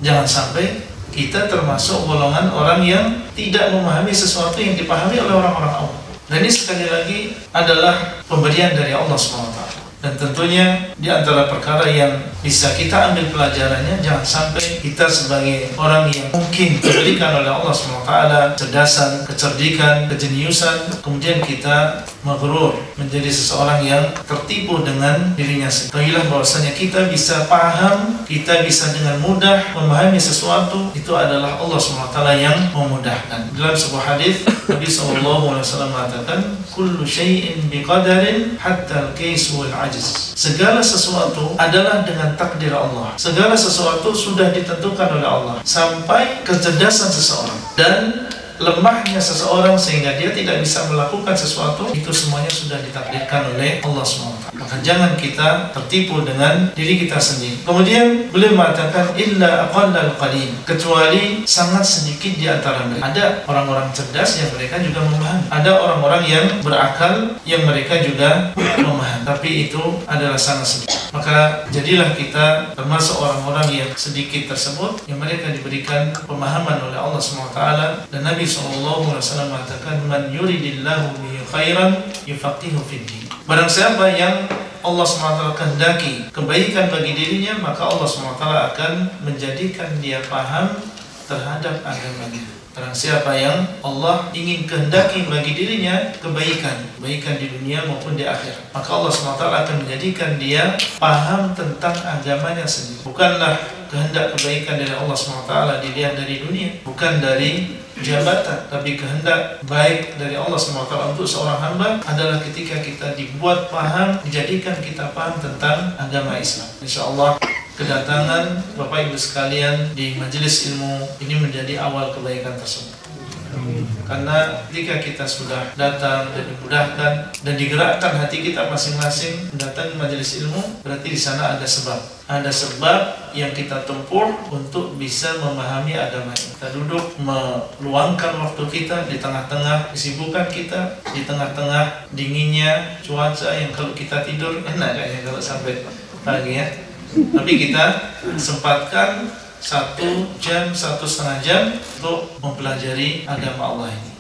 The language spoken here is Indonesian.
Jangan sampai kita termasuk golongan orang yang tidak memahami sesuatu yang dipahami oleh orang-orang awam. Dan ini sekali lagi adalah pemberian dari Allah SWT. Dan tentunya di antara perkara yang bisa kita ambil pelajarannya, jangan sampai kita sebagai orang yang mungkin diberikan oleh Allah SWT cerdasan, kecerdikan, kejeniusan, kemudian kita maghrur, menjadi seseorang yang tertipu dengan dirinya sendiri. Ketahuilah bahwasanya kita bisa paham, kita bisa dengan mudah memahami sesuatu, itu adalah Allah SWT yang memudahkan. Dalam sebuah hadis Nabi SAW mengatakan, kullu syai'in biqadarin hatta al-kais wal ajiz. Segala sesuatu adalah dengan takdir Allah. Segala sesuatu sudah ditentukan oleh Allah, sampai kecerdasan seseorang dan lemahnya seseorang sehingga dia tidak bisa melakukan sesuatu, itu semuanya sudah ditakdirkan oleh Allah SWT. Maka jangan kita tertipu dengan diri kita sendiri. Kemudian beliau mengatakan illa aqallal qalil, kecuali sangat sedikit di antara mereka. Ada orang-orang cerdas yang mereka juga memahami, ada orang-orang yang berakal yang mereka juga memahami, tapi itu adalah sangat sedikit. Maka jadilah kita termasuk orang-orang yang sedikit tersebut, yang mereka diberikan pemahaman oleh Allah SWT. Dan Nabi SAW mengatakan, man yuridillahu bihi khairan yufaqihu fid din. Barang siapa yang Allah SWT kehendaki kebaikan bagi dirinya, maka Allah SWT akan menjadikan dia paham terhadap agamanya. Barang siapa yang Allah ingin kehendaki bagi dirinya kebaikan di dunia maupun di akhirat, maka Allah SWT akan menjadikan dia paham tentang agamanya sendiri. Bukanlah kehendak kebaikan dari Allah SWT dilihat dari dunia, bukan dari jabatan, tapi kehendak baik dari Allah SWT untuk seorang hamba adalah ketika kita dibuat paham, dijadikan kita paham tentang agama Islam. InsyaAllah kedatangan Bapak Ibu sekalian di majelis ilmu ini menjadi awal kebaikan tersebut. Karena ketika kita sudah datang dan dimudahkan dan digerakkan hati kita masing-masing mendatangi majelis ilmu, berarti di sana ada sebab. Ada sebab yang kita tempuh untuk bisa memahami agama ini. Kita duduk meluangkan waktu kita di tengah-tengah kesibukan kita, di tengah-tengah dinginnya cuaca yang kalau kita tidur enak kayaknya kalau sampai pagi ya. Tapi kita sempatkan 1 jam, 1,5 jam untuk mempelajari agama Allah ini.